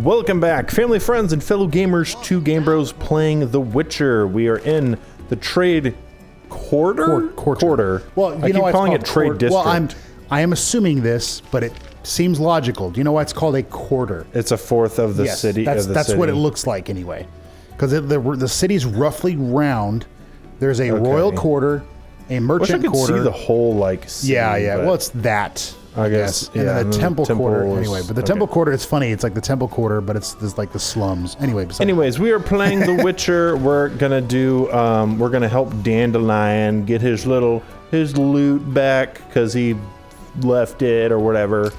Welcome back, family, friends, and fellow gamers, to Game Bros playing The Witcher. We are in the trade quarter. Well, I keep calling it trade district. Well, I am assuming this, but it seems logical. Do you know why it's called a quarter? It's a fourth of the Yes, city. That's what it looks like anyway. Because the city's roughly round. There's a royal quarter, a merchant quarter. I wish I could see the whole city. Yeah. Well, it's that. I guess. And then the temple quarter. Anyway, but the temple quarter, it's funny. It's like the temple quarter, but it's like the slums. Anyways, we are playing The Witcher. We're gonna do. We're gonna help Dandelion get his loot back because he left it or whatever.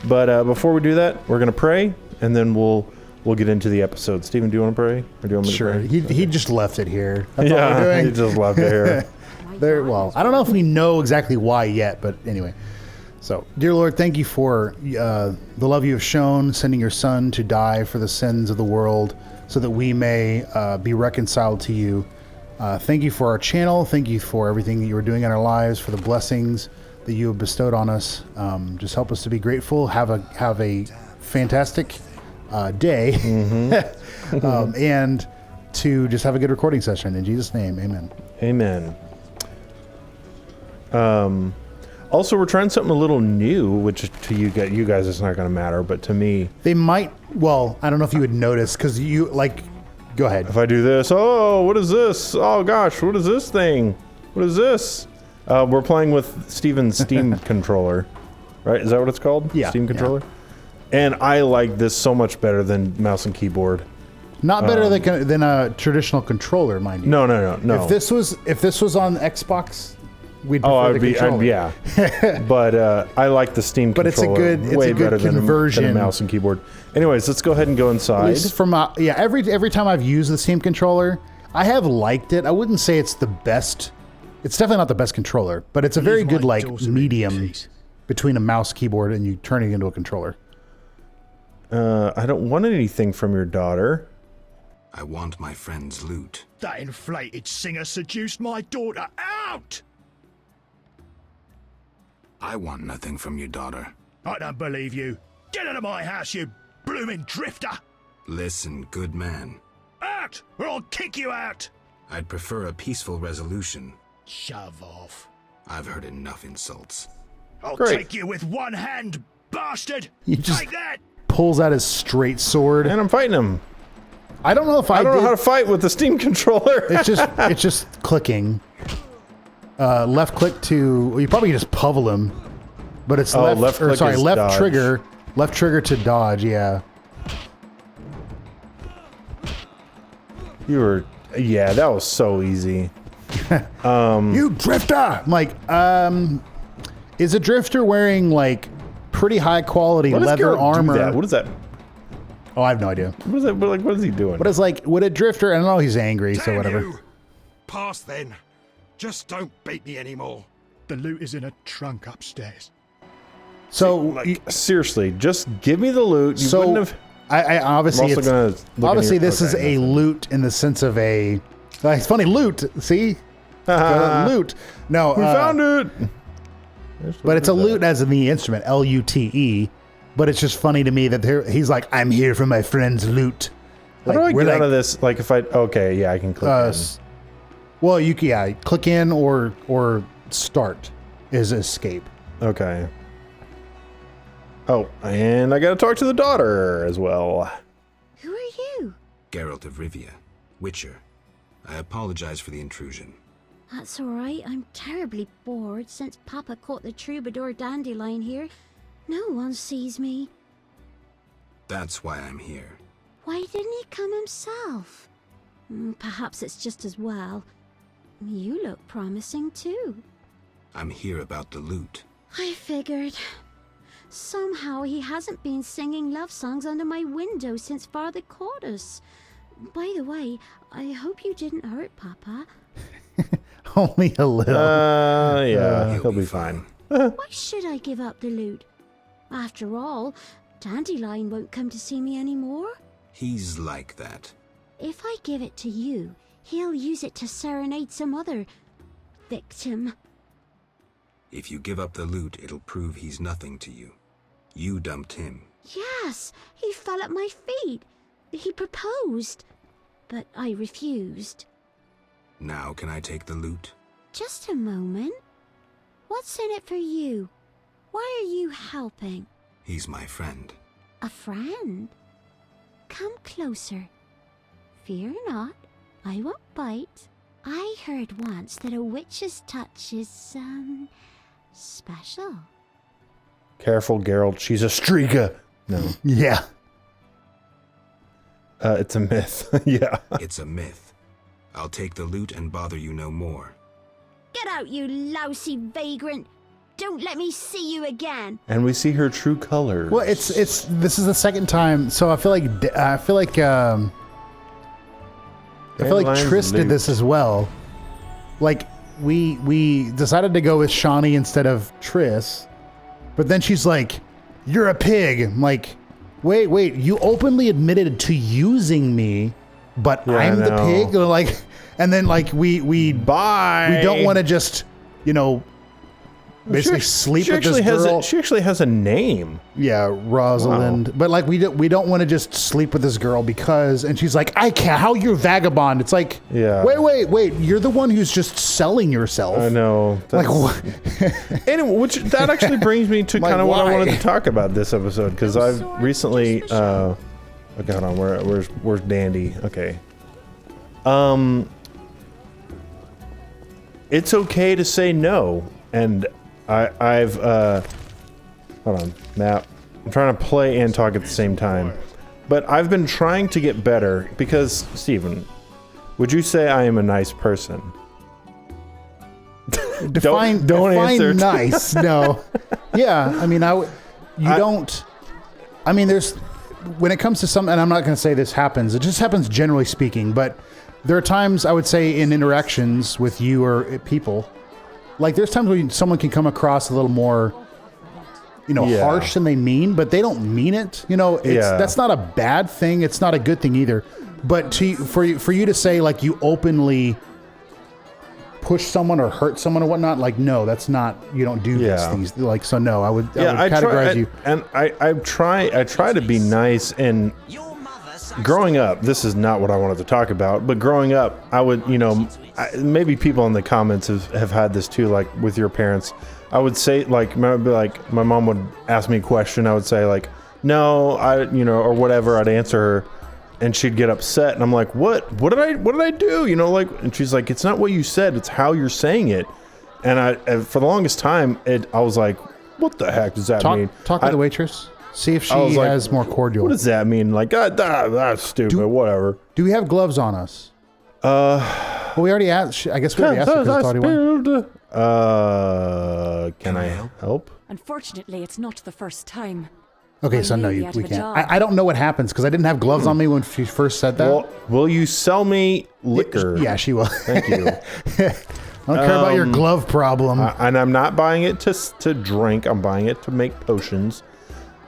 But before we do that, we're gonna pray, and then we'll get into the episode. Steven, do you want to pray, or do you want me to pray? He just left it here. That's all we're doing. He just left it here. Well, I don't know if we know exactly why yet, but anyway. So, dear Lord, thank you for the love you have shown, sending your Son to die for the sins of the world so that we may be reconciled to you. Thank you for our channel. Thank you for everything that you are doing in our lives, for the blessings that you have bestowed on us. Just help us to be grateful. Have a fantastic day. Mm-hmm. And to just have a good recording session. In Jesus' name, amen. Amen. Also, we're trying something a little new, which to you guys it's not going to matter, but to me... They might... Well, I don't know if you would notice, because you, like... Go ahead. If I do this, oh, what is this? Oh, gosh, what is this thing? What is this? We're playing with Steven's Steam controller, right? Is that what it's called? Yeah. Steam controller? Yeah. And I like this so much better than mouse and keyboard. Not better than a traditional controller, mind you. No. If this was on Xbox... We'd prefer the controller. Yeah. But I like the Steam controller way better than a mouse and keyboard. Anyways, let's go ahead and go inside. From every time I've used the Steam controller, I have liked it. I wouldn't say it's the best. It's definitely not the best controller, but it's a very good medium between a mouse, keyboard, and you turn it into a controller. I don't want anything from your daughter. I want my friend's loot. That inflated singer seduced my daughter out! I want nothing from your daughter. I don't believe you. Get out of my house, you blooming drifter! Listen, good man. Out, or I'll kick you out! I'd prefer a peaceful resolution. Shove off. I've heard enough insults. I'll take you with one hand, bastard! He just take that! Pulls out his straight sword. And I'm fighting him. I don't know if I don't know how to fight with the Steam controller. It's just clicking. Left click to... You probably just pummel him. But it's left trigger. Left trigger to dodge, yeah. That was so easy. You drifter! I'm like, is a drifter wearing, like, pretty high quality leather armor? What is that? Oh, I have no idea. What is that? What is he doing? But it's like, would a drifter... I don't know, he's angry, so whatever. You. Pass then. Just don't beat me anymore. The loot is in a trunk upstairs. So, seriously, just give me the loot. You wouldn't have... I obviously, this is a loot in the sense of a... It's funny, loot. See? Loot. No, we found it. But it's a loot as in the instrument, L-U-T-E. But it's just funny to me that he's like, I'm here for my friend's loot. How do I get out of this? Like if I... Okay, yeah, I can click in. Well, click in or start is escape. Okay. Oh, and I got to talk to the daughter as well. Who are you? Geralt of Rivia, Witcher. I apologize for the intrusion. That's all right. I'm terribly bored since Papa caught the troubadour Dandelion here. No one sees me. That's why I'm here. Why didn't he come himself? Perhaps it's just as well. You look promising too. I'm here about the loot. I figured. Somehow he hasn't been singing love songs under my window since Father caught us. By the way, I hope you didn't hurt Papa. Only a little. Yeah, he'll be fine. Why should I give up the loot? After all, Dandelion won't come to see me anymore. He's like that. If I give it to you, he'll use it to serenade some other victim. If you give up the loot, it'll prove he's nothing to you. You dumped him. Yes, he fell at my feet. He proposed, but I refused. Now can I take the loot? Just a moment. What's in it for you? Why are you helping? He's my friend. A friend? Come closer. Fear not, I won't bite. I heard once that a witch's touch is, special. Careful, Geralt. She's a streaker. No. Yeah. It's a myth. Yeah. It's a myth. I'll take the loot and bother you no more. Get out, you lousy vagrant! Don't let me see you again! And we see her true colors. Well, this is the second time, so I feel like Triss did this as well. Like we decided to go with Shawnee instead of Triss, but then she's like, "You're a pig." I'm like, wait, you openly admitted to using me, but Yeah, I'm the pig. Or like, and then like we don't want to just basically sleep with this girl. She actually has a name. Yeah, Rosalind. Wow. But like we don't want to just sleep with this girl because, and she's like, I can't. How you're vagabond? It's like, Yeah. Wait. You're the one who's just selling yourself. I know. Like what? Anyway, that actually brings me to Like, kind of what I why? wanted to talk about this episode, because I've recently okay, hold on, where's Dandy? Okay. It's okay to say no, and I've hold on, map. I'm trying to play and talk at the same time, but I've been trying to get better because, Steven, would you say I am a nice person? Define answer. Nice. No. Yeah. I mean, don't. I mean, there's when it comes to some, and I'm not going to say this happens. It just happens generally speaking, but there are times I would say in interactions with you or people, like there's times when someone can come across a little more, harsh than they mean, but they don't mean it. That's not a bad thing. It's not a good thing either. But for you to say like you openly push someone or hurt someone or whatnot, like no, that's not. You don't do these things. Like so, no, I would categorize you. And I try to be nice. And growing up, this is not what I wanted to talk about, but growing up, I would, maybe people in the comments have had this too, like with your parents. I would say like, my mom would ask me a question. I would say like, no, or whatever. I'd answer her, and she'd get upset, and I'm like, what did I do? And she's like, it's not what you said, it's how you're saying it. And for the longest time, I was like, what the heck does that mean? Talk to the waitress. See if she has more cordial. What does that mean? Like, that's stupid. Whatever. Do we have gloves on us? Well, we already asked. I guess we already asked her because it's already one. Can I help? Unfortunately, it's not the first time. Okay, so no, we can't. I don't know what happens because I didn't have gloves on me when she first said that. Well, will you sell me liquor? Yeah, she will. Thank you. I don't care about your glove problem. And I'm not buying it to drink. I'm buying it to make potions.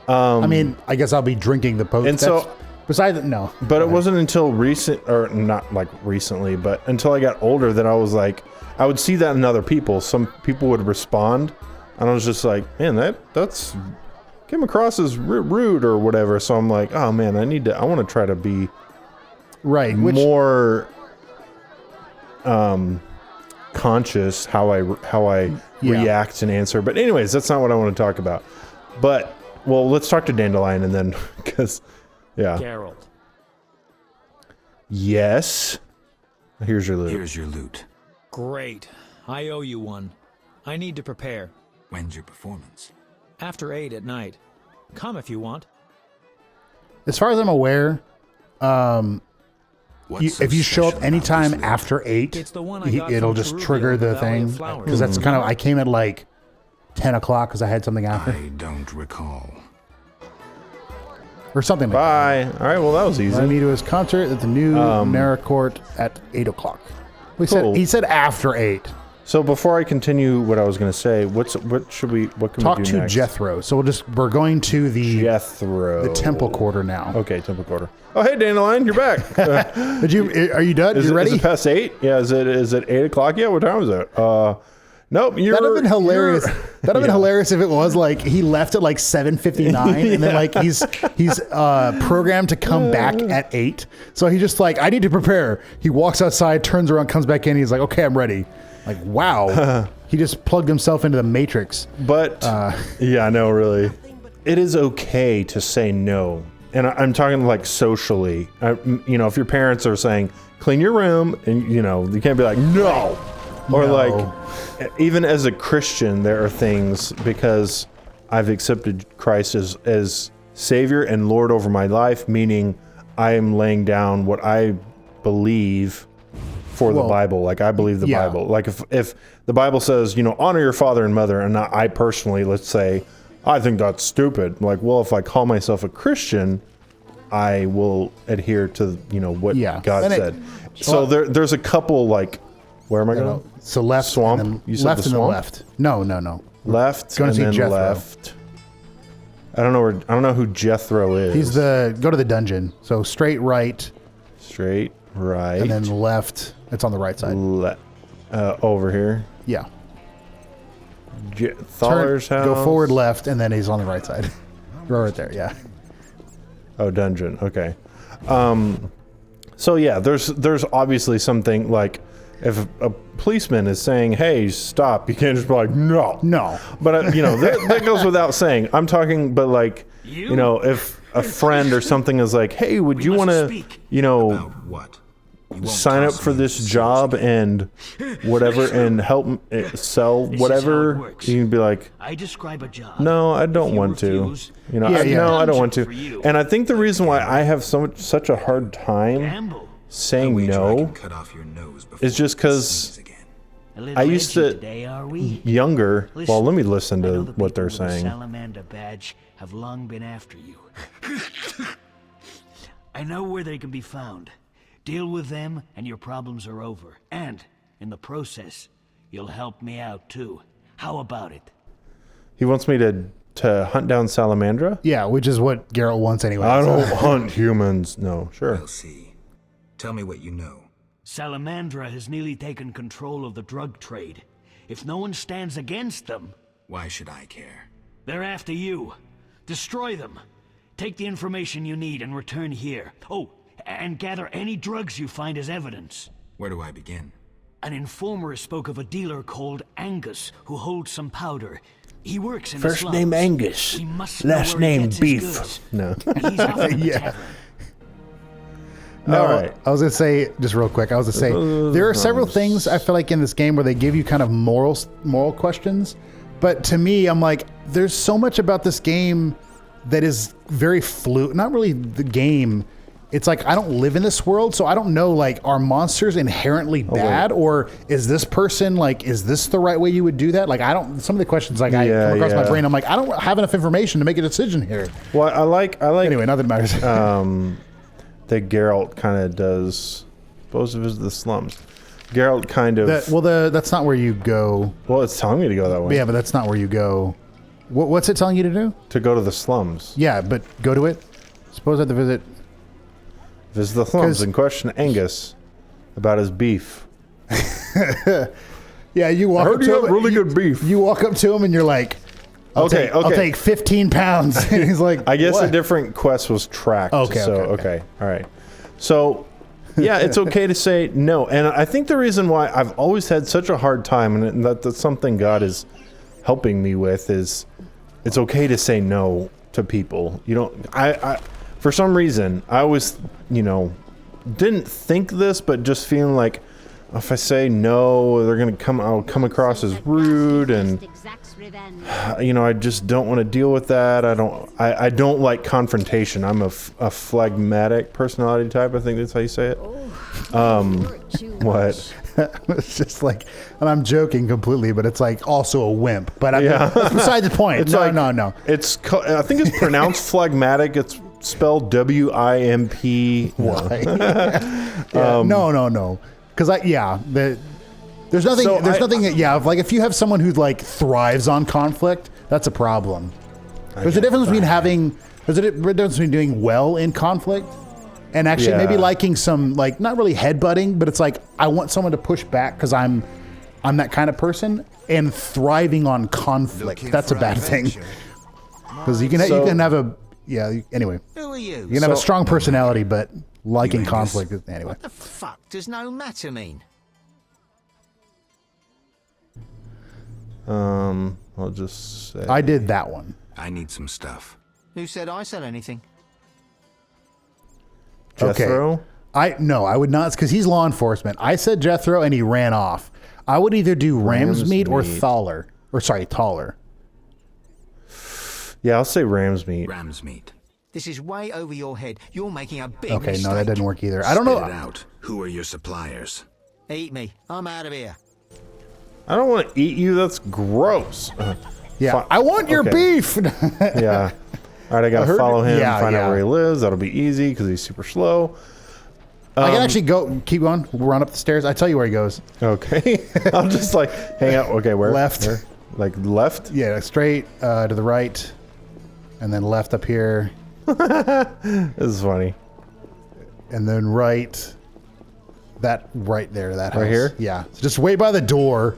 I mean, I guess I'll be drinking the potion. And so, besides, no. But it wasn't until not like recently, but until I got older that I was like, I would see that in other people. Some people would respond, and I was just like, man, that's came across as rude or whatever. So I'm like, oh man, I want to try to be more conscious how I react and answer. But anyways, that's not what I want to talk about. But well, let's talk to Dandelion and then because Geralt. Yes. Here's your loot. Here's your loot. Great. I owe you one. I need to prepare. When's your performance? After 8 at night. Come if you want. As far as I'm aware, if you show up anytime after 8, It's the one I got it'll from just Peruvial trigger the Valley thing. of Flowers. Because that's kind of, I came at like 10 o'clock because I had something after. I don't recall. Or something like Bye. All right. Well, that was that. easy. Invite me to his concert at the new Nara Court at 8 o'clock. He said after 8. So before I continue what I was going to say, what can we Talk do to next? Jethro. So we're going to the temple quarter now. Okay, temple quarter. Oh, hey, Dandelion, you're back. Are you done? Is You ready? it past 8? Yeah, is it 8 o'clock yet? What time is it? Nope. That'd have been hilarious. That'd have been hilarious if it was like he left at like 7:59 and then like he's programmed to come back at 8. So he's just like, I need to prepare. He walks outside, turns around, comes back in. He's like, okay, I'm ready. Like, wow. He just plugged himself into the Matrix. But yeah, no, really. It is okay to say no. And I'm talking like socially. You know, if your parents are saying, clean your room, and you know, you can't be like, no. Or like, even as a Christian, there are things, because I've accepted Christ as Savior and Lord over my life, meaning I am laying down what I believe for the Bible. Like, I believe the Bible. Like, if the Bible says, you know, honor your father and mother, and I personally, let's say, I think that's stupid. Like, well, if I call myself a Christian, I will adhere to, you know, what God said. So there's a couple, like, where am I going? So left, swamp. And then You said left the and swamp? then left. No. Left Going and to see then Jethro. left. I don't know who Jethro is. He's go to the dungeon. So straight right, straight right, and then left. It's on the right side. Over here. Yeah. Thaller's house. Go forward left, and then he's on the right side. Right there. Yeah. Oh, dungeon. Okay. So yeah, there's obviously something like, if a policeman is saying, hey, stop, you can't just be like, no. But you know, that goes without saying. I'm talking, but like, you know, if a friend or something is like, hey, would you want to, you know, About what? You won't sign up toss for me this in the job and whatever and help sell This is how it whatever, works. you can be like, I describe a job. no, I don't If you want to. refuse, You know, no, I don't want to. And I think the reason why I have such a hard time Gamble. saying wager I no can cut off your nose before is just it because sneezes again. A little I used edgy to- today, are we? younger. Well, let me listen I know to the what they're people with the saying. Salamandra badge have long been after you. I know where they can be found. Deal with them, and your problems are over. And, in the process, you'll help me out too. How about it? He wants me to hunt down Salamandra? Yeah, which is what Geralt wants anyway. I so- don't hunt humans. No, sure. We'll see. Tell me what you know. Salamandra has nearly taken control of the drug trade. If no one stands against them, Why should I care? they're after you. Destroy them. Take the information you need and return here. Oh, and gather any drugs you find as evidence. Where do I begin? An informer spoke of a dealer called Angus who holds some powder. He works in the First slums. name Angus, We must know last where he name gets his Beef. goods. No. He's often in the Yeah. tavern. No, All right. I was going to say, just real quick, I was going to say, there are several things I feel like in this game where they give you kind of moral questions. But to me, I'm like, there's so much about this game that is very fluid. Not really the game. It's like, I don't live in this world, so I don't know, like, are monsters inherently bad? Or is this person, like, is this the right way you would do that? Like, I don't, some of the questions, like, I come across my brain, I'm like, I don't have enough information to make a decision here. Well, I like. Anyway, not that it matters. That Geralt kind of does. Both of us the slums. Geralt kind of. That's not where you go. Well, it's telling me to go that way. Yeah, but that's not where you go. What's it telling you to do? To go to the slums. Yeah, but go to it. Suppose I have to visit. Visit the slums 'Cause- and question Angus about his beef. Yeah, you walk I up heard to you him. have really good beef. You walk up to him and you're like, I'll take 15 pounds. And he's like, I guess what? a different quest was tracked. Okay, So, okay. All right. So, yeah, it's okay to say no. And I think the reason why I've always had such a hard time, and that's something God is helping me with, is it's okay to say no to people. You don't, I for some reason, I always, you know, didn't think this, but just feeling like if I say no, they're going to I'll come across as rude, and you know, I just don't want to deal with that. I don't like confrontation. I'm a phlegmatic personality type. I think that's how you say it. What? It's just like, and I'm joking completely, but it's like also a wimp. But I mean, that's beside the point. It's no, like, no. It's I think it's pronounced phlegmatic. It's spelled W-I-M-P. Why? No. Because there's nothing. So There's nothing. Like if you have someone who like thrives on conflict, that's a problem. There's a difference between There's a difference between doing well in conflict and actually maybe liking some, like, not really headbutting, but it's like I want someone to push back because I'm that kind of person. and thriving on conflict. Looking That's a for bad thing. adventure? Because you can have a anyway. Who are you? You can have a strong personality, but liking Angus? conflict anyway. What the fuck does no matter mean? I'll just say I did that one. I need some stuff. Who said I said anything? Jethro. I would not, because he's law enforcement. I said Jethro and he ran off. I would either do ram's meat or Thaler. Taller. Yeah, I'll say ram's meat. Ram's meat. This is way over your head. You're making a big Okay, mistake. no, that didn't work either. I don't know. Spit it out. Who are your suppliers? Eat me. I'm out of here. I don't want to eat you. That's gross. Yeah, I want your beef. Yeah. All right, I got to follow him, find yeah. out where he lives. That'll be easy because he's super slow. I can actually keep going, run up the stairs. I tell you where he goes. Okay. I'll just like hang out. Okay, where? Left. Where? Like left? Yeah, straight to the right, and then left up here, This is funny. and then right. That right there, that house. Right here? Yeah. So just wait by the door.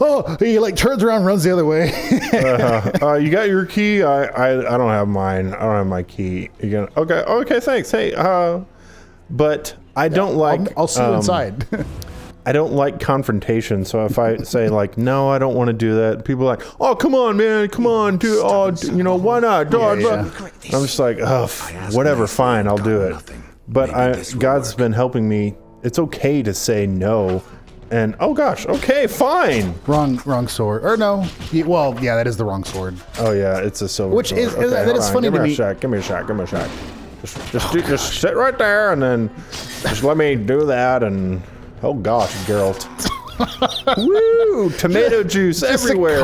Oh, he like turns around, runs the other way. You got your key? I don't have mine. I don't have my key. You gonna? Okay, thanks. Hey, but I don't like. I'll see you inside. I don't like confrontation. So if I say like, no, I don't want to do that, people are like, oh, come on, man, come on, do. Oh, why not? Yeah. I'm just like, oh, whatever, fine, I'll do it. But God's been helping me. It's okay to say no. And oh gosh, okay, fine. Wrong sword. Or no. Well, yeah, that is the wrong sword. Oh yeah, it's a silver. Which sword. is okay, that hold is on. funny Give to me me. a shot. Give me a shot. Give me a shot. Just sit right there, and then just let me do that. And oh gosh, Geralt. Woo! Tomato juice everywhere.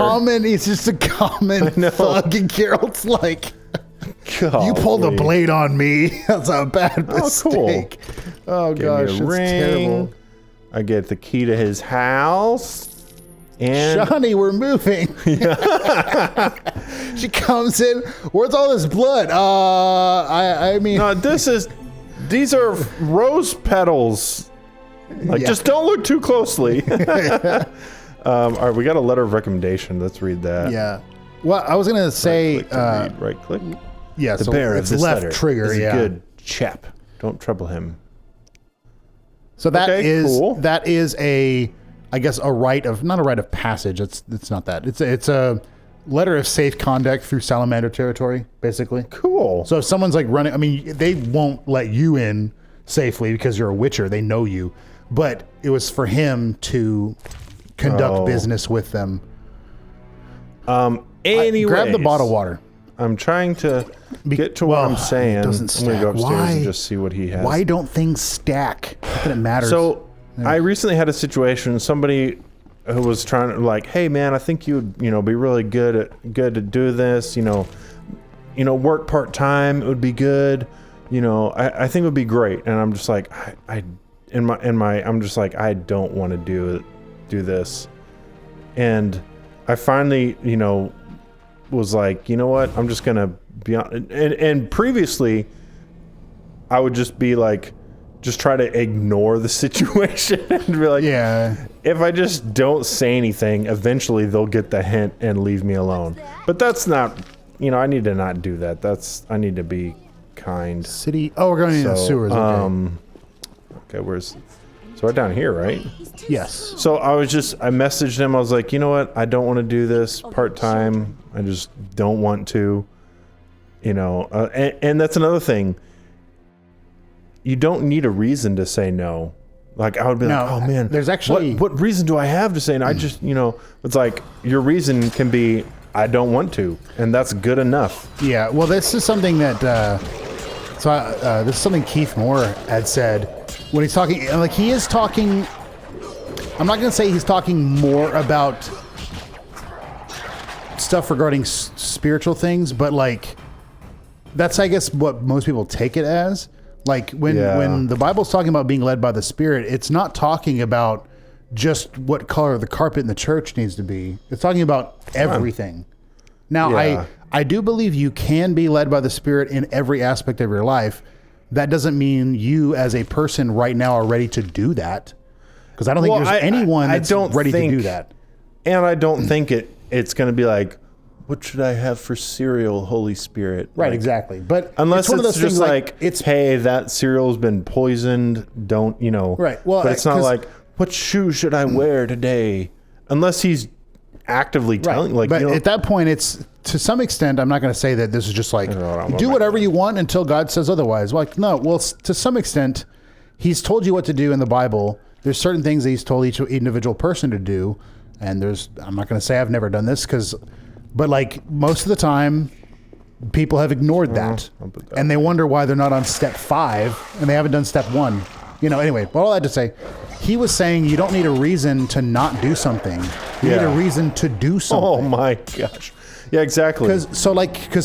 It's just a common thug, and Geralt's like, you pulled a blade on me. That's a bad mistake. Oh Give gosh, me it's a ring. terrible. I get the key to his house. And Johnny, we're moving. She comes in. Where's all this blood? I mean, no, these are rose petals. Like, just don't look too closely. All right, we got a letter of recommendation. Let's read that. Yeah. Well, I was gonna say, right click. yeah. The So bearer of it's this left letter trigger. is Yeah. a good chap. Don't trouble him. So that Okay, is cool. that is a, I guess, not a rite of passage. It's not that. It's a letter of safe conduct through Salamandra territory, basically. Cool. So if someone's like running, I mean, they won't let you in safely because you're a witcher. They know you, but it was for him to conduct business with them. Anyways, Grab the bottle of water. I'm trying to get to what I'm saying. It doesn't I'm gonna go stack. upstairs Why? and just see what he has. Why don't things stack? Not that it matters. So I recently had a situation. Somebody who was trying to like, hey man, I think you'd be really good to do this. Work part time. It would be good. I think it would be great. And I'm just like, I'm just like, I don't want to do this. And I finally, was like, you know what? I'm just gonna be on. And previously, I would just be like, just try to ignore the situation and be like, yeah. If I just don't say anything, eventually they'll get the hint and leave me alone. But that's not, I need to not do that. I need to be kind. City. Oh, we're going into the sewers. Okay. Okay, so right down here, right? Yes. So I messaged him. I was like, you know what? I don't want to do this part-time. I just don't want to, and that's another thing. You don't need a reason to say no. Like I would be like, oh man, there's actually what reason do I have to say no? I just, it's like your reason can be, I don't want to, and that's good enough. Yeah. Well, this is something that, this is something Keith Moore had said when he's talking, like he is talking, I'm not going to say he's talking more about stuff regarding spiritual things, but like, that's, I guess, what most people take it as. Like when the Bible's talking about being led by the Spirit, it's not talking about just what color the carpet in the church needs to be. It's talking about everything. Now, I do believe you can be led by the Spirit in every aspect of your life. That doesn't mean you as a person right now are ready to do that. Because I don't think there's anyone that's ready to do that. And I don't think it's going to be like, what should I have for cereal, Holy Spirit? Right, like, exactly. But unless it's one of it's those just things like, it's hey, that cereal's been poisoned. Don't, Right. Well, but it's not like, what shoe should I wear today? Unless he's actively telling, like, but at that point, it's to some extent. I'm not going to say that this is just like do whatever you want until God says otherwise. Like, no. Well, to some extent, He's told you what to do in the Bible. There's certain things that He's told each individual person to do, and I'm not going to say I've never done this but like most of the time, people have ignored that, and they wonder why they're not on step 5 and they haven't done step 1. Anyway, but all that to say, he was saying you don't need a reason to not do something. You need a reason to do something. Oh my gosh. Yeah, exactly. Because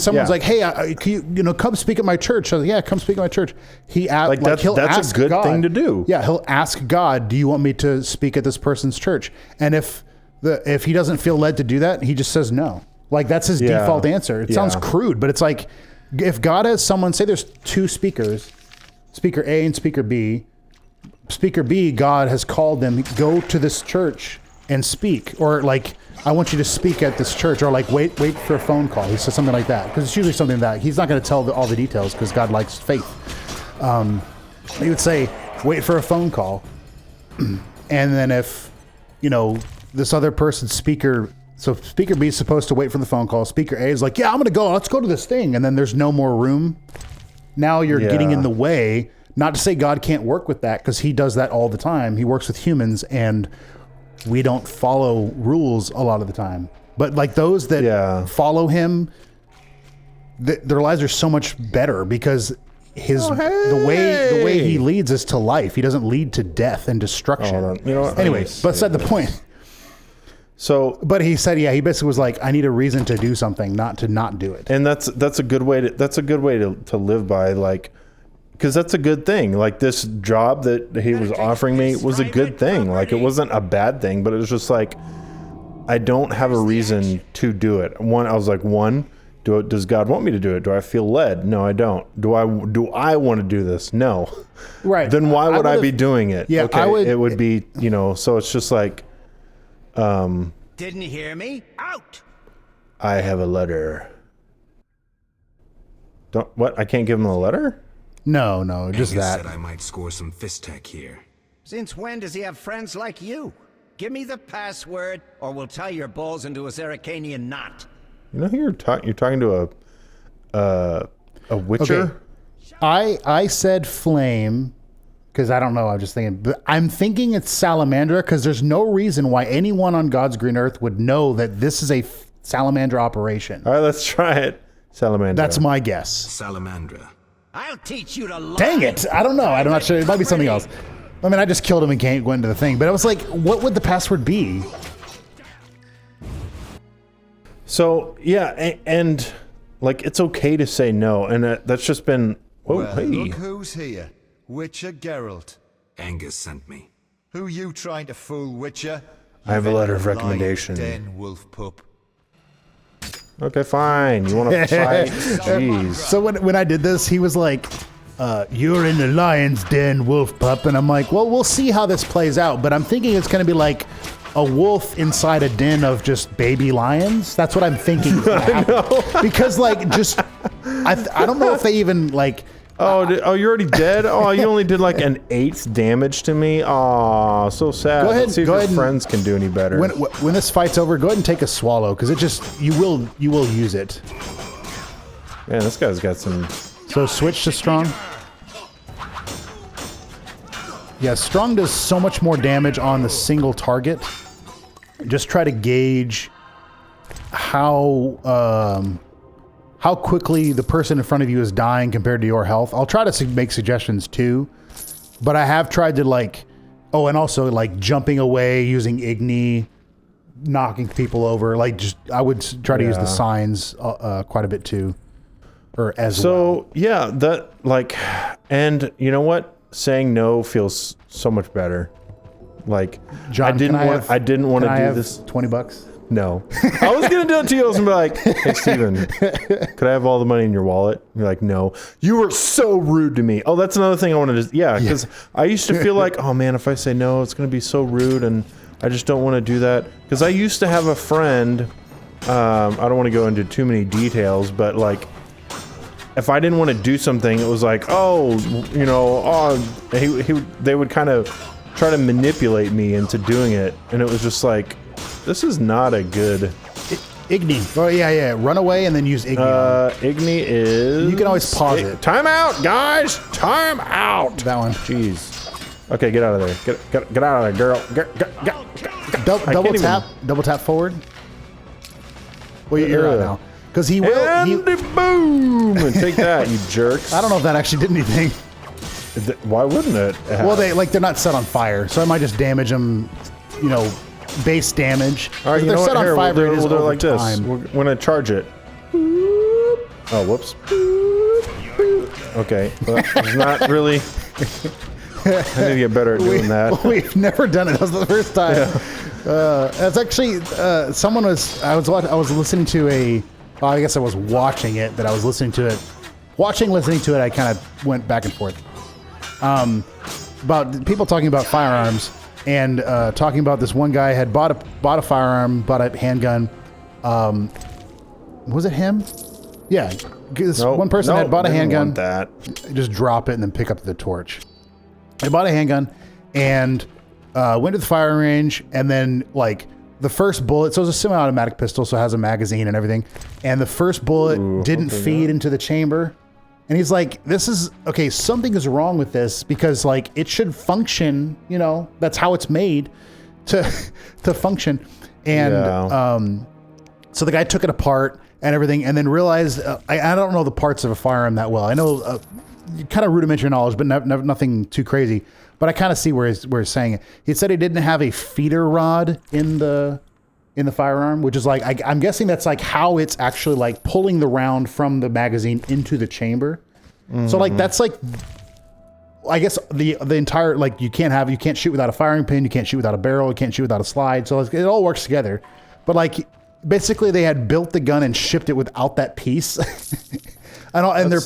someone's like, hey, can you come speak at my church? I was like, yeah, come speak at my church. That's a good thing to do. Yeah, he'll ask God, do you want me to speak at this person's church? And if he doesn't feel led to do that, he just says no. Like, that's his default answer. It sounds crude, but it's like, if God has someone, say there's 2 speakers, speaker A and speaker B. Speaker B, God has called them, go to this church and speak. Or like, I want you to speak at this church. Or like, wait for a phone call. He says something like that. Because it's usually something that he's not going to tell all the details because God likes faith. He would say, wait for a phone call. And then if, this other person's speaker... So speaker B is supposed to wait for the phone call. Speaker A is like, yeah, I'm going to go. Let's go to this thing. And then there's no more room. Now you're getting in the way. Not to say God can't work with that, because he does that all the time. He works with humans, and we don't follow rules a lot of the time. But like those that follow him, their lives are so much better because the way he leads us to life. He doesn't lead to death and destruction. Anyway, but beside the point. So, but he said, he basically was like, I need a reason to do something, not to not do it. And that's a good way to live by, like, because that's a good thing. Like, this job that he was offering me was a good thing. Like, it wasn't a bad thing, but it was just like, I don't have a reason to do it. I was like, does God want me to do it? Do I feel led? No, I don't. Do I want to do this? No. Right. Then why would I be doing it? Yeah, okay, it would be, so it's just like, didn't hear me? Out! I have a letter. What? I can't give him a letter? No, just Angus that. said I might score some fist tech here. Since when does he have friends like you? Give me the password, or we'll tie your balls into a Zeracanian knot. You're talking to a witcher? Okay. I said flame because I don't know. I'm just thinking. But I'm thinking it's Salamandra because there's no reason why anyone on God's green earth would know that this is a Salamandra operation. All right, let's try it. Salamandra. That's my guess. Salamandra. I'll teach you to lie. Dang it. I don't know. I'm not sure. It might be something else. I mean, I just killed him and can't go into the thing. But I was like, what would the password be? So, yeah, and like, it's okay to say no. And that's just been... Look who's here. Witcher Geralt. Angus sent me. Who you trying to fool, Witcher? I have a letter of recommendation. Den, wolf pup. Okay, fine. You want to fight? Jeez. So when I did this, he was like, you're in the lion's den, wolf pup. And I'm like, well, we'll see how this plays out. But I'm thinking it's going to be like a wolf inside a den of just baby lions. That's what I'm thinking. Because like, just, I don't know if they even like... you're already dead? Oh, you only did like an 8th damage to me? Oh, so sad. Go ahead. Let's see if your friends can do any better. When this fight's over, go ahead and take a swallow, because it just you will use it. Man, this guy's got some. So switch to strong. Yeah, strong does so much more damage on the single target. Just try to gauge how quickly the person in front of you is dying compared to your health. I'll try to make suggestions too, but I have tried to and also like jumping away using Igni, knocking people over. Like I would try to use the signs quite a bit too, So yeah, that and you know what? Saying no feels so much better. Like, John, I didn't want to do this. $20. No. I was going to do it to you. I was going to be like, hey, Steven, could I have all the money in your wallet? You're like, no. You were so rude to me. Oh, that's another thing I wanted to... Yeah, because I used to feel like, oh, man, if I say no, it's going to be so rude, and I just don't want to do that. Because I used to have a friend... I don't want to go into too many details, but, like, if I didn't want to do something, it was like, oh, you know, they would kind of try to manipulate me into doing it, and it was just like... This is not a good... Igni. Oh, yeah. Run away and then use Igni. Igni is... You can always pause it. Time out, guys! Time out! That one. Jeez. Okay, get out of there. Get out of there, girl. Double tap forward. Well, you're out now. Because he will... And boom! And take that, you jerks. I don't know if that actually did anything. Why wouldn't it? Well, they're not set on fire, so I might just damage them, you know... base damage. All right, they're set on fire. We'll do it like this. We're gonna charge it. Oh, whoops. Okay, well, it's not really. I need to get better at doing that. We've never done it. That was the first time. Yeah. That's actually someone was. I was listening to a. Well, I guess I was watching it, but I was listening to it. Listening to it, I kind of went back and forth. About people talking about firearms. And talking about this one guy had bought a firearm, bought a handgun. Was it him? Yeah, this one person had bought a handgun. That. Just drop it and then pick up the torch. They bought a handgun and went to the firing range, and then like the first bullet. So it's a semi-automatic pistol, so it has a magazine and everything. And the first bullet didn't feed into the chamber. And he's like, this is, okay, something is wrong with this because, like, it should function, you know, that's how it's made to function. And so the guy took it apart and everything and then realized, I don't know the parts of a firearm that well. I know kind of rudimentary knowledge, but nothing too crazy. But I kind of see where he's saying it. He said he didn't have a feeder rod in the firearm, which is like, I'm guessing that's like how it's actually like pulling the round from the magazine into the chamber. Mm-hmm. So like, that's like, I guess the entire, like you can't shoot without a firing pin. You can't shoot without a barrel. You can't shoot without a slide. So it all works together. But like, basically they had built the gun and shipped it without that piece. And their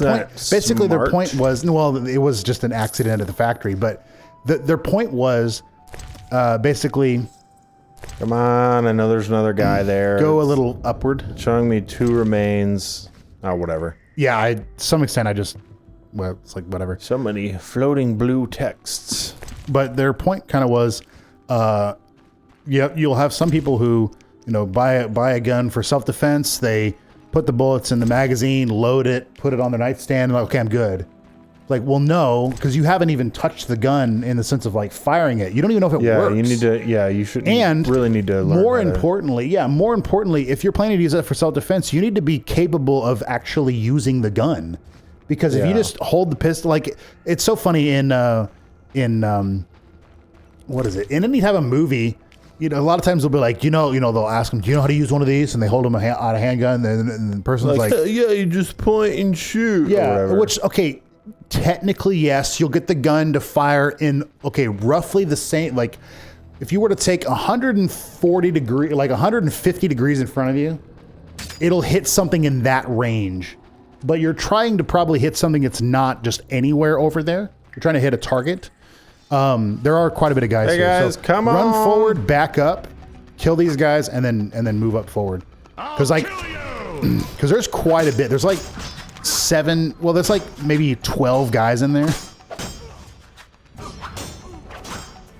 point was, well, it was just an accident at the factory, but their point was basically, come on, I know there's another guy there. Go a little upward. Showing me 2 remains. Oh, whatever. Yeah, to some extent, it's like whatever. So many floating blue texts. But their point kind of was, you'll have some people who, you know, buy a gun for self-defense. They put the bullets in the magazine, load it, put it on their nightstand, and like, okay, I'm good. Like, well, no, because you haven't even touched the gun in the sense of like firing it. You don't even know if it works. You need to. Yeah, you should. And really need to learn. More importantly, if you're planning to use it for self-defense, you need to be capable of actually using the gun, because if you just hold the pistol, like it's so funny in what is it? In any type of movie, you know, a lot of times they'll be like, you know, they'll ask them, do you know how to use one of these? And they hold them out a handgun, and the person's like, yeah, you just point and shoot. Yeah, which okay. Technically, yes, you'll get the gun to fire in, roughly the same, like if you were to take 140 degrees, like 150 degrees in front of you, it'll hit something in that range. But you're trying to probably hit something that's not just anywhere over there. You're trying to hit a target. There are quite a bit of guys here. Hey guys, so come on. Run forward, back up, kill these guys, and then move up forward. Because there's quite a bit. There's like 7, well, there's like maybe 12 guys in there.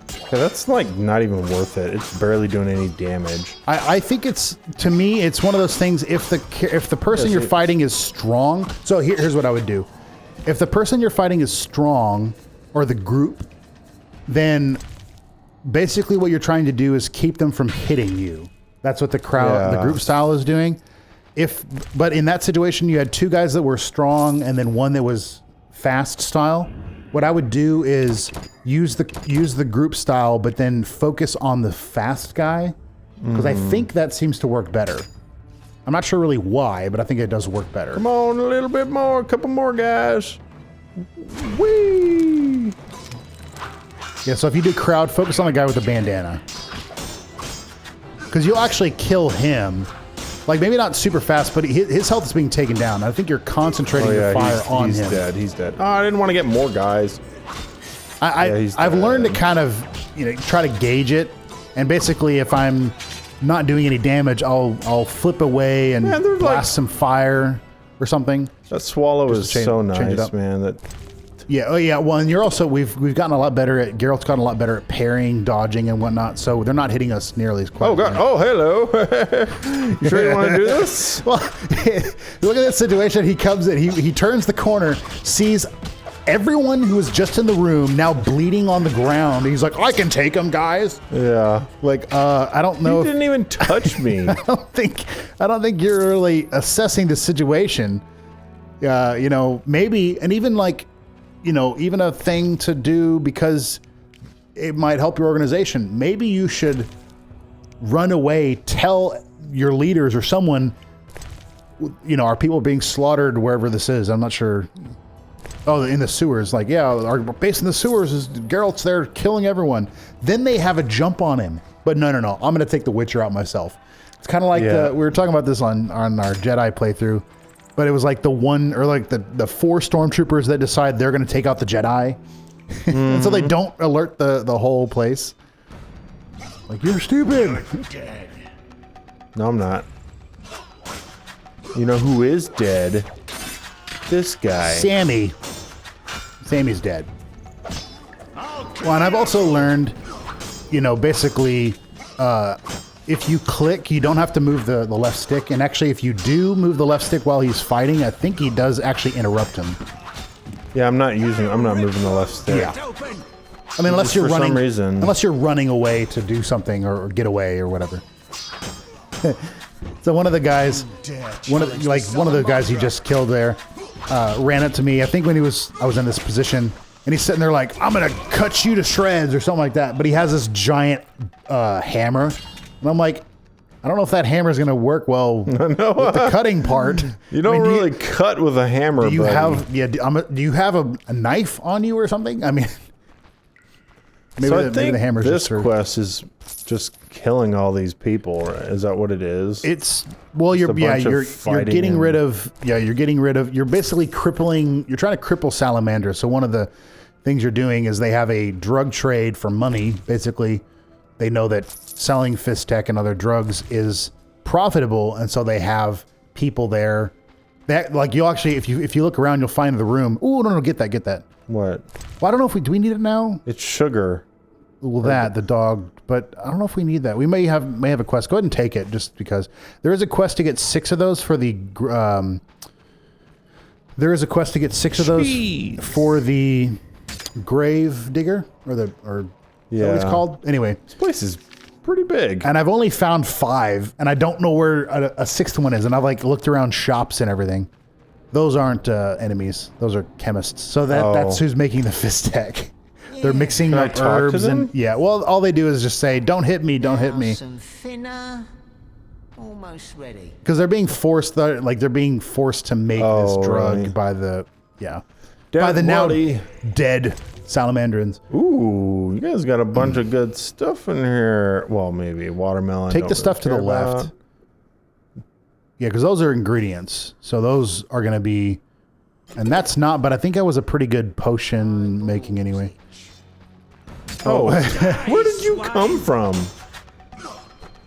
Okay, that's like not even worth it. It's barely doing any damage. I think to me, it's one of those things, if the person you're fighting is strong, so here's what I would do. If the person you're fighting is strong, or the group, then basically what you're trying to do is keep them from hitting you. That's what the group style is doing. But in that situation, you had 2 guys that were strong and then one that was fast style. What I would do is use the group style, but then focus on the fast guy, because I think that seems to work better. I'm not sure really why, but I think it does work better. Come on, a little bit more, a couple more guys. Whee! Yeah, so if you do crowd, focus on the guy with the bandana. because you'll actually kill him. Like, maybe not super fast, but his health is being taken down. I think you're concentrating your fire on him. He's dead. He's dead. Oh, I didn't want to get more guys. I've learned to kind of, try to gauge it. And basically, if I'm not doing any damage, I'll flip away and blast some fire or something. That swallow is so nice, man. Yeah. Oh, yeah. Well, and you're also we've gotten a lot better at. Geralt's gotten a lot better at parrying, dodging, and whatnot. So they're not hitting us nearly as quickly. Oh God! Oh, hello. You sure you want to do this? Well, look at this situation. He comes in. He turns the corner, sees everyone who was just in the room now bleeding on the ground. He's like, "I can take them, guys." Yeah. Like, I don't know. You didn't even touch me. I don't think you're really assessing the situation. Maybe, and even like. Even a thing to do because it might help your organization. Maybe you should run away, tell your leaders or someone, are people being slaughtered wherever this is? I'm not sure. Oh, in the sewers. Like, yeah, our base in the sewers is Geralt's there killing everyone. Then they have a jump on him. But no. I'm going to take the Witcher out myself. It's kind of like we were talking about this on our Jedi playthrough. But it was like the 4 stormtroopers that decide they're going to take out the Jedi. And so they don't alert the whole place. Like, you're stupid. No, I'm not. You know who is dead? This guy. Sammy's dead. Well, and I've also learned, basically, if you click, you don't have to move the left stick. And actually, if you do move the left stick while he's fighting, I think he does actually interrupt him. Yeah, I'm not moving the left stick. Yeah. I mean, unless you're running away to do something or get away or whatever. So one of the guys you just killed there, ran up to me. I think when I was in this position, and he's sitting there like, I'm gonna cut you to shreds or something like that. But he has this giant hammer. And I'm like, I don't know if that hammer is going to work well with the cutting part. You don't really cut with a hammer. Do you have a knife on you or something? I mean, maybe the hammer's this quest is just killing all these people. Is that what it is? You're getting rid of you're basically crippling. You're trying to cripple Salamandra. So one of the things you're doing is they have a drug trade for money. Basically, they know that selling fist tech and other drugs is profitable, and so they have people there that, like, you'll actually, if you look around, you'll find the room. Oh, no, get that. What? Well, I don't know if do we need it now? It's sugar. Well, the dog, but I don't know if we need that. We may have a quest. Go ahead and take it, just because there is a quest to get 6 of those for the grave digger is that what it's called? Anyway. This place is pretty big. And I've only found 5, and I don't know where a 6th one is. And I've looked around shops and everything. Those aren't enemies. Those are chemists. So that's who's making the fist tech. They're mixing up herbs and well, all they do is just say, "Don't hit me, don't hit me." Some thinner, almost ready. Because they're being forced, to make this drug by the now dead Salamandrins. Ooh, you guys got a bunch of good stuff in here. Well, maybe watermelon. Take the stuff to the left. Yeah, because those are ingredients. So those are going to be, and that's not. But I think that was a pretty good potion making anyway. Oh, where did you come from?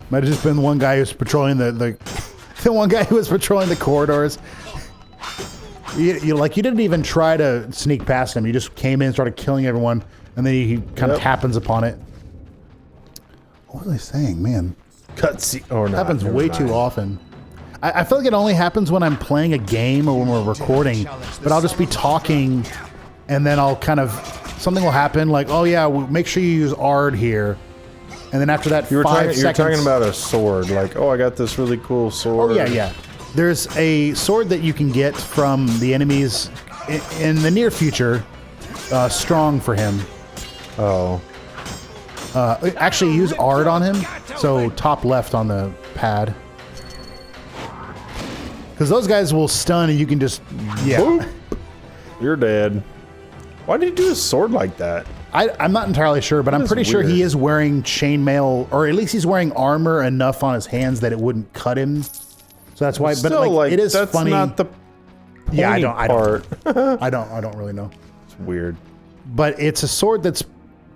Might have just been the one guy who's patrolling the one guy who was patrolling the corridors. You didn't even try to sneak past him. You just came in and started killing everyone, and then he kind of happens upon it. What was I saying, man? Cutscene or not? Happens way too often. I feel like it only happens when I'm playing a game or when we're recording. But I'll just be talking, and then I'll something will happen, like, oh yeah, make sure you use Ard here. And then after that, 5 seconds. You're talking about a sword, like, oh, I got this really cool sword. Oh yeah. There's a sword that you can get from the enemies in the near future. Strong for him. Oh. Actually, use Ard on him. So top left on the pad. Because those guys will stun and you can just... Yeah. Boop. You're dead. Why did you do a sword like that? I'm not entirely sure, but I'm pretty sure he is wearing chainmail, or at least he's wearing armor enough on his hands that it wouldn't cut him. So that's why. But like, it is that's funny. Not the yeah, I part. I don't really know. It's weird. But it's a sword that's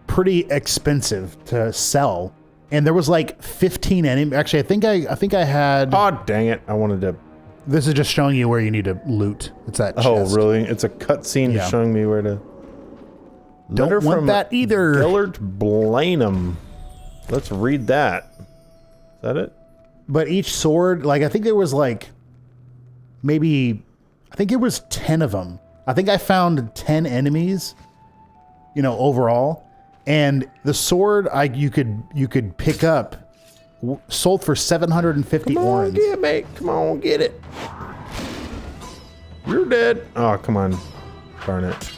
pretty expensive to sell, and there was like 15 enemies. Actually, I think I had. Oh dang it! I wanted to. This is just showing you where you need to loot. It's that chest. Oh really? It's a cutscene showing me where to. Don't want that either. Gellert Blanum. Let's read that. Is that it? But each sword, like I think there was like maybe I think it was 10 of them. I think I found 10 enemies, overall. And the sword you could pick up sold for 750 orange. Come on, mate. Come on, get it. You're dead. Oh, come on. Darn it.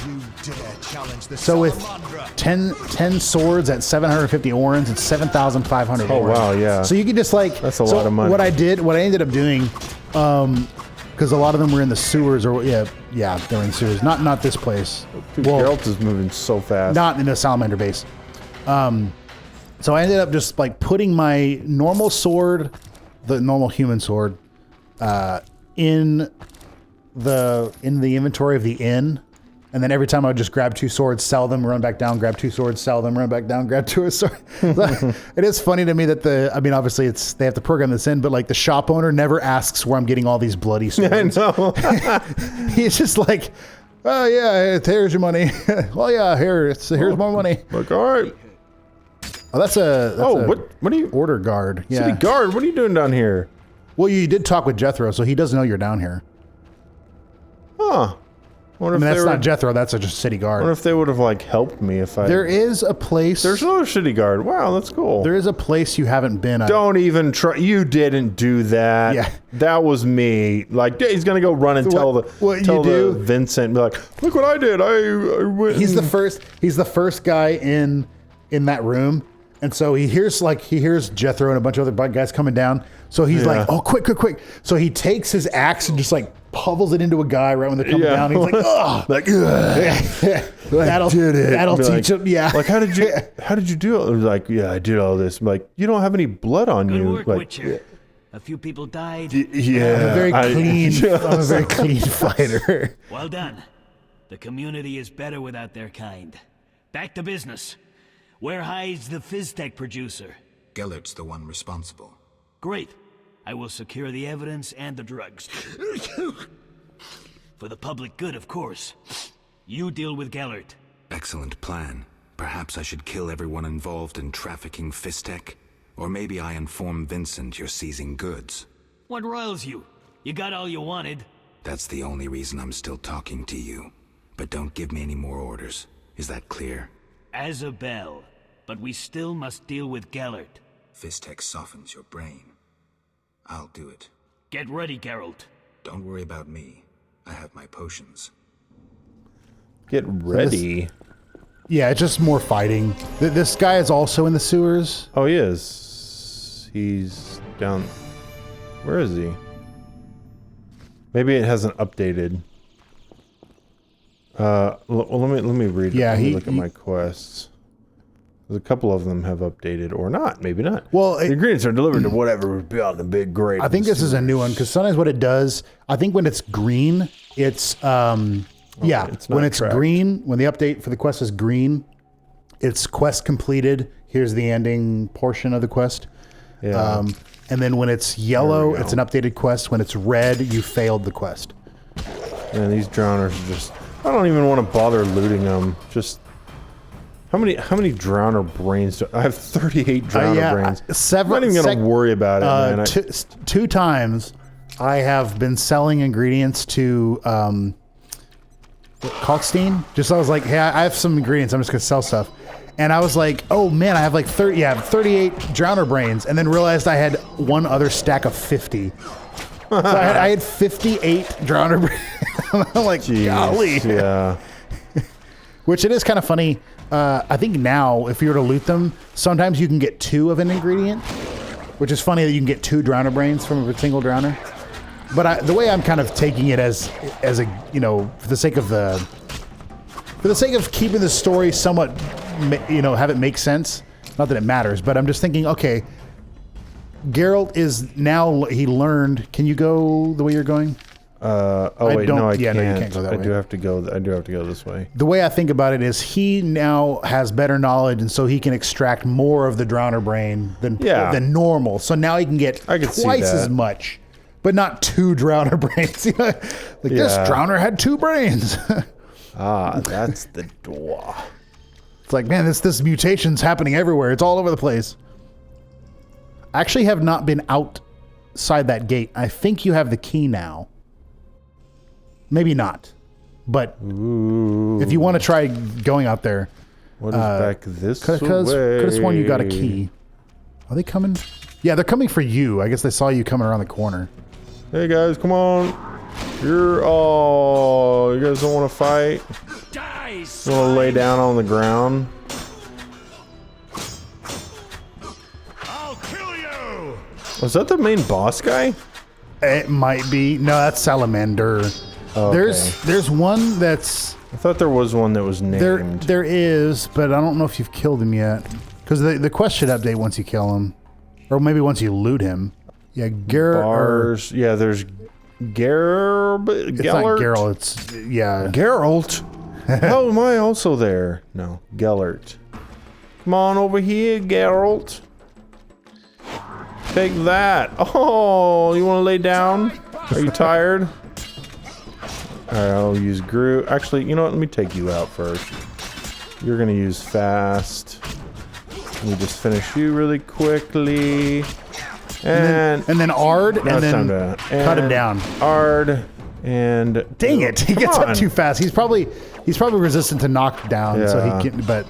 You dare challenge the So with Salamandra. 10 swords at 750 orange, it's 7,500 Oh, orange. wow, yeah. So you could just like... That's a lot of money. What I ended up doing, because a lot of them were in the sewers, or they're in the sewers. Not this place. Dude, Geralt is moving so fast. Not in the Salamander base. So I ended up just like putting my normal sword, the normal human sword, in the inventory of the inn. And then every time I would just grab 2 swords, sell them, run back down, grab 2 swords, sell them, run back down, grab 2 swords. It is funny to me that obviously they have to program this in, but like the shop owner never asks where I'm getting all these bloody swords. I know. He's just like, oh yeah, here's your money. Well, yeah, here's more money. Like, all right. Oh, that's a what are you? Order guard. Yeah. City guard, what are you doing down here? Well, you did talk with Jethro, so he does know you're down here. Huh. That's not Jethro. That's just city guard. I wonder if they would have like helped me if I. There is a place. There's another city guard. Wow, that's cool. There is a place you haven't been at. Don't even try. You didn't do that. Yeah. That was me. Like he's gonna go run and tell the Vincent. Be like, look what I did. I went. He's the first. He's the first guy in that room, and so he hears Jethro and a bunch of other guys coming down. So he's like, oh, quick. So he takes his axe and just like hovels it into a guy right when they're coming down. He's like, ugh. Like, that'll teach him. Yeah. Like, how did you do it? Like, yeah, I did all this. I'm like, you don't have any blood on Good you. work, Like, Witcher. A few people died. Yeah. I'm a very clean fighter. Well done. The community is better without their kind. Back to business. Where hides the Fizztech producer? Gellert's the one responsible. Great. I will secure the evidence and the drugs. For the public good, of course. You deal with Gellert. Excellent plan. Perhaps I should kill everyone involved in trafficking Fizztech? Or maybe I inform Vincent you're seizing goods. What riles you? You got all you wanted. That's the only reason I'm still talking to you. But don't give me any more orders. Is that clear? As a bell. But we still must deal with Gellert. Fizztech softens your brain. I'll do it. Get ready, Geralt. Don't worry about me. I have my potions. Get ready. It's just more fighting. This guy is also in the sewers. Oh, he is. He's down. Where is he? Maybe it hasn't updated. Well, let me read. Yeah, let me look at my quests. A couple of them have updated or not. Maybe not. Well, the ingredients are delivered to whatever would be on the big grate. I think this is a new one because sometimes what it does, I think when it's green, it's when it's green, when the update for the quest is green, it's quest completed. Here's the ending portion of the quest. Yeah. And then when it's yellow, it's an updated quest. When it's red, you failed the quest. And these drowners are just. I don't even want to bother looting them. Just. How many drowner brains do I have? 38 drowner brains. I'm not even going to worry about it, man. Two times I have been selling ingredients to Kalkstein. Just I was like, hey, I have some ingredients. I'm just going to sell stuff. And I was like, oh man, I have like 38 drowner brains. And then realized I had one other stack of 50. So I had 58 drowner brains. I'm like, jeez, golly. Yeah. Which it is kind of funny. I think now, if you were to loot them, sometimes you can get 2 of an ingredient, which is funny that you can get 2 drowner brains from a single drowner. But the way I'm kind of taking it as a, for the sake of the For the sake of keeping the story somewhat, have it make sense. Not that it matters, but I'm just thinking, okay, Geralt is now, he learned. Can you go the way you're going? No, I can't. No, you can't go that way. I do have to go this way. The way I think about it is he now has better knowledge, and so he can extract more of the Drowner brain than normal. So now he can get twice as much, but not 2 Drowner brains. This Drowner had 2 brains. That's the door. It's like, man, this mutation's happening everywhere. It's all over the place. I actually have not been outside that gate. I think you have the key now. Maybe not. But if you want to try going out there. What is back this way? Could have sworn you got a key. Are they coming? Yeah, they're coming for you. I guess they saw you coming around the corner. Hey guys, come on. You guys don't want to fight? You want to lay down on the ground? I'll kill you! Was that the main boss guy? It might be. No, that's Salamander. Okay. There's one that's... I thought there was one that was named. There is, but I don't know if you've killed him yet. Because the quest should update once you kill him. Or maybe once you loot him. Yeah, Bars. Yeah, there's Gellert. It's not Geralt, it's... Yeah. Geralt? How am I also there? No, Gellert. Come on over here, Geralt. Take that. Oh, you want to lay down? Are you tired? Alright, I'll use Groot. Actually, you know what? Let me take you out first. You're going to use fast. Let me just finish you really quickly. And then Ard, and then cut him down. Ard, and... Dang it! He gets up too fast. He's probably resistant to knockdown, so he can... But...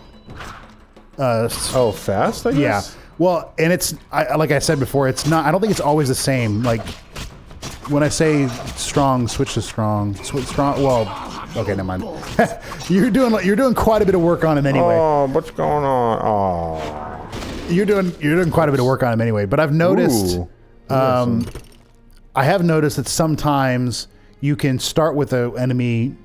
fast, I guess? Yeah. Well, and it's... like I said before, it's not... I don't think it's always the same. Like... When I say strong, switch to strong. Strong. Well, okay, never mind. You're doing quite a bit of work on him anyway. Oh, what's going on? Oh, you're doing quite a bit of work on him anyway. But I've noticed, I have noticed that sometimes you can start with an enemy,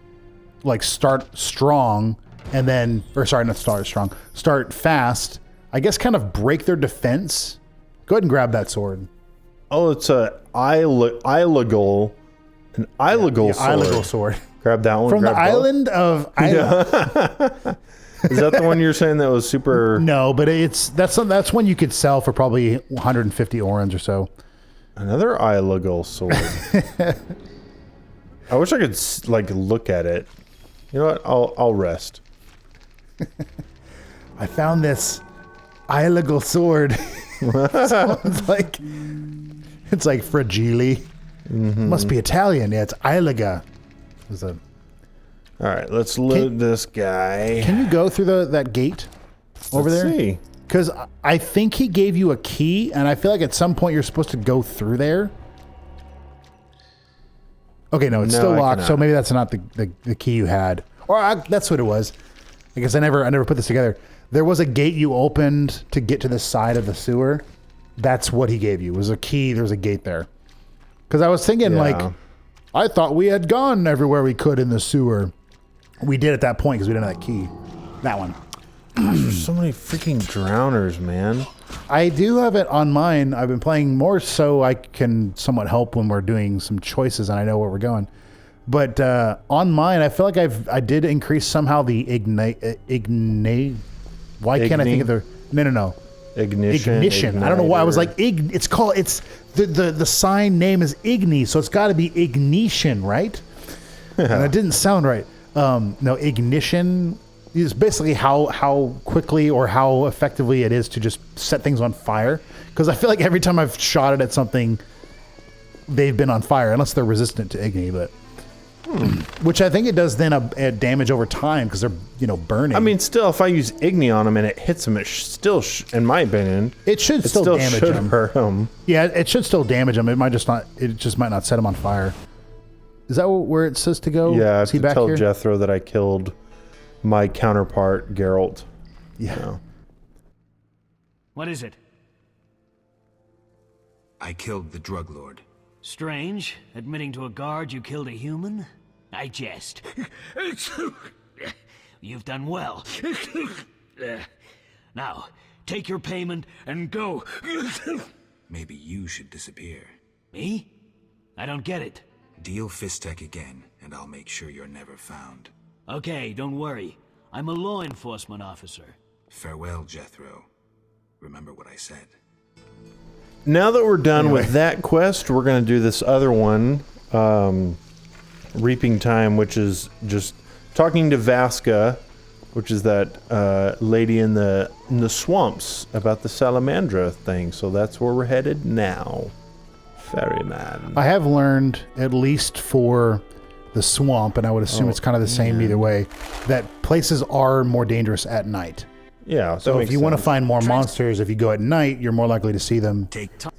like start strong, and then, or sorry, not start strong, start fast. I guess kind of break their defense. Go ahead and grab that sword. Oh, it's a Ilegal. An Ilegal sword. Ilegal sword. Grab that one. From the island of Island. Is that the one you're saying that was super? No, but that's one you could sell for probably 150 orans or so. Another Ilegal sword. I wish I could like look at it. You know what? I'll rest. I found this Ilegal sword. It's like fragile. Must be Italian. Yeah, it's Ilaga. All right, let's loot this guy. Can you go through that gate over there? See. Because I think he gave you a key, and I feel like at some point you're supposed to go through there. Okay, no, it's still locked, so maybe that's not the key you had. Or that's what it was. I guess I never put this together. There was a gate you opened to get to the side of the sewer. That's what he gave you. It was a key. There was a gate there. Because I was thinking, I thought we had gone everywhere we could in the sewer. We did at that point because we didn't have that key. That one. There's so many freaking drowners, man. I do have it on mine. I've been playing more so I can somewhat help when we're doing some choices and I know where we're going. But on mine, I feel like I did increase somehow the ignite. Why can't I think of the... No. Ignition. I don't know why. I was like, it's the sign name is Igni, so it's got to be ignition, right? And it didn't sound right. No, ignition is basically how quickly or how effectively it is to just set things on fire. Because I feel like every time I've shot it at something, they've been on fire, unless they're resistant to Igni, but... Which I think it does then a damage over time because they're burning. I mean, still, if I use Igni on them and it hits them, it still, in my opinion, it should still damage them. Hurt them. Yeah, it should still damage them. It might just not. It just might not set them on fire. Is that where it says to go? Yeah, I have to tell Jethro that I killed my counterpart, Geralt. Yeah. So. What is it? I killed the drug lord. Strange, admitting to a guard you killed a human? I jest. You've done well. Now, take your payment and go. Maybe you should disappear. Me? I don't get it. Deal Fistek again, and I'll make sure you're never found. Okay, don't worry. I'm a law enforcement officer. Farewell, Jethro. Remember what I said. Now that we're done with that quest, we're going to do this other one, Reaping Time, which is just talking to Vaska, which is that lady in the swamps about the Salamandra thing. So that's where we're headed now. Ferryman. I have learned, at least for the swamp, and I would assume it's kind of the same either way, that places are more dangerous at night. Yeah. So if you want to find more monsters, if you go at night, you're more likely to see them. Take time.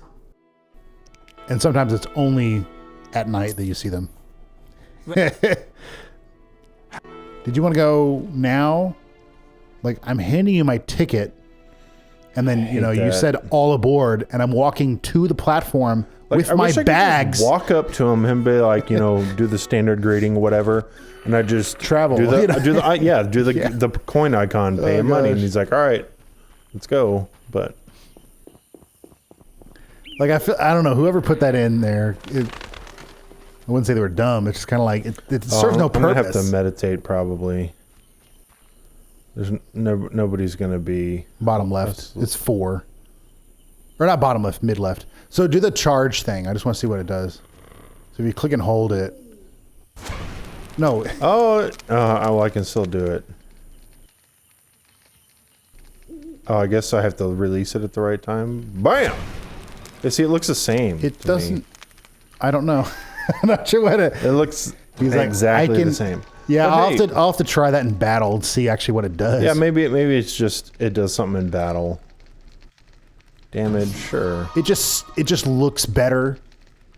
And sometimes it's only at night that you see them. Did you want to go now? Like, I'm handing you my ticket, and then, you said all aboard, and I'm walking to the platform with my bags. Walk up to him and be like, do the standard greeting, whatever, and I just travel. Do the coin icon, pay him money, and he's like, all right, let's go. But like, I don't know, whoever put that in there. I wouldn't say they were dumb. It's just kind of like it serves no purpose. I'm gonna have to meditate probably. There's nobody's gonna be bottom left. It's 4, or not bottom left, mid left. So do the charge thing. I just want to see what it does. So if you click and hold it. No. Oh, I can still do it. Oh, I guess I have to release it at the right time. Bam! You see, it looks the same. It doesn't. I don't know. I'm not sure what it looks exactly the same. Yeah, I'll have to try that in battle and see actually what it does. Yeah, maybe it's just it does something in battle. Damage, sure. It just looks better.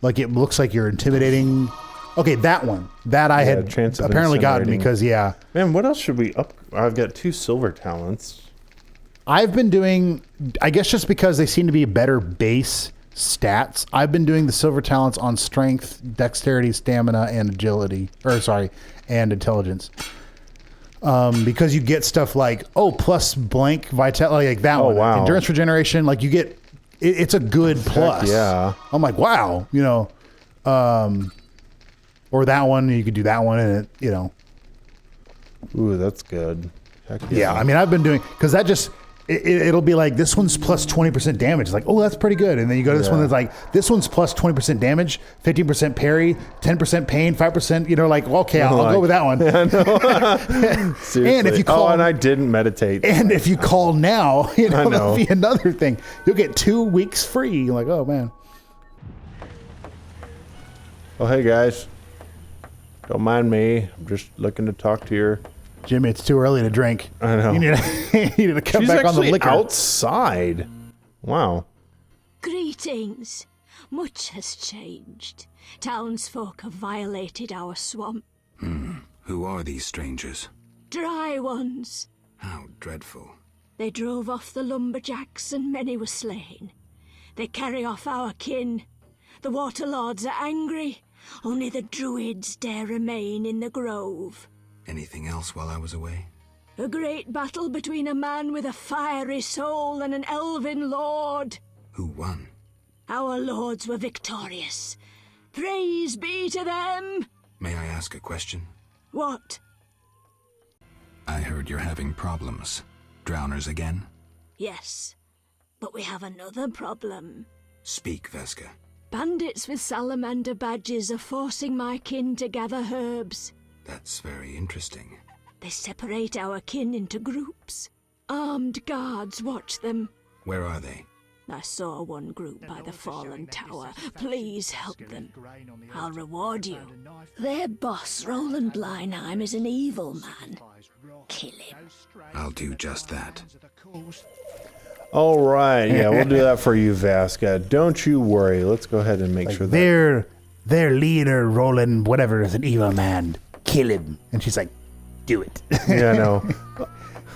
Like, it looks like you're intimidating. Okay, that one. That I had apparently gotten because, Man, what else should we up? I've got 2 silver talents. I've been doing, I guess just because they seem to be better base stats, I've been doing the silver talents on strength, dexterity, stamina, and agility. And intelligence. Because you get stuff like, plus blank vitality, like that one. Wow. Endurance regeneration, like you get, it's a good plus. Heck yeah. I'm like, wow, or that one, you could do that one and it, Ooh, that's good. Heck yeah. Yeah, I mean, I've been doing, because that just, it'll be like, this one's plus 20% damage. It's like, oh, that's pretty good. And then you go to this one that's like, this one's plus 20% damage, 15% parry, 10% pain, 5%, like, okay, I'll go with that one. Yeah, no. Seriously. And if you call, and I didn't meditate. And if you call now, that'll be another thing. You'll get 2 weeks free. You're like, oh, man. Oh, hey, guys. Don't mind me. I'm just looking to talk to your... Jimmy, it's too early to drink. I know. You need to cut back on the liquor. She's outside. Wow. Greetings. Much has changed. Townsfolk have violated our swamp. Who are these strangers? Dry ones. How dreadful. They drove off the lumberjacks and many were slain. They carry off our kin. The water lords are angry. Only the druids dare remain in the grove. Anything else while I was away? A great battle between a man with a fiery soul and an elven lord. Who won? Our lords were victorious. Praise be to them! May I ask a question? What? I heard you're having problems. Drowners again? Yes, but we have another problem. Speak, Veska. Bandits with salamander badges are forcing my kin to gather herbs. That's very interesting. They separate our kin into groups. Armed guards watch them. Where are they? I saw one group by the fallen tower. Please help them. I'll reward you. Their boss, Roland Bleinheim, is an evil man. Kill him. I'll do just that. All right. Yeah, we'll do that for you, Vaska. Don't you worry. Let's go ahead and make sure that... Their leader, Roland, whatever, is an evil man. Kill him. And she's like, do it. Yeah, no.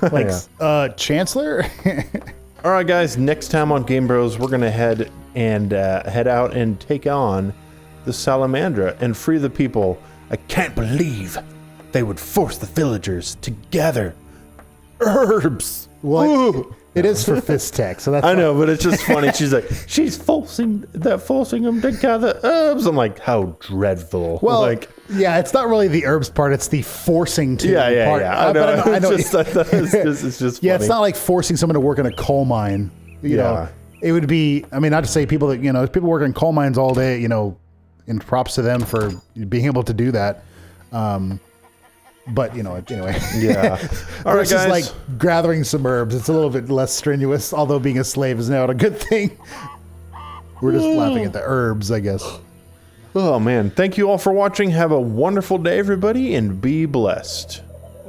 Like, Chancellor? All right, guys. Next time on Game Bros, we're going to head out and take on the Salamandra and free the people. I can't believe they would force the villagers to gather herbs. What? It is for Fistech, so that's. I know, but it's just funny. She's like, she's forcing them to gather herbs. I'm like, how dreadful. Well, like, yeah, it's not really the herbs part; it's the forcing to. part. I know. I know. It's just yeah, funny. it's not like forcing someone to work in a coal mine. You know, it would be. I mean, not to say people that people work in coal mines all day. And props to them for being able to do that. But anyway. Yeah. All right, guys. Versus like gathering some herbs. It's a little bit less strenuous, although being a slave is not a good thing. We're just laughing at the herbs, I guess. Oh, man. Thank you all for watching. Have a wonderful day, everybody, and be blessed.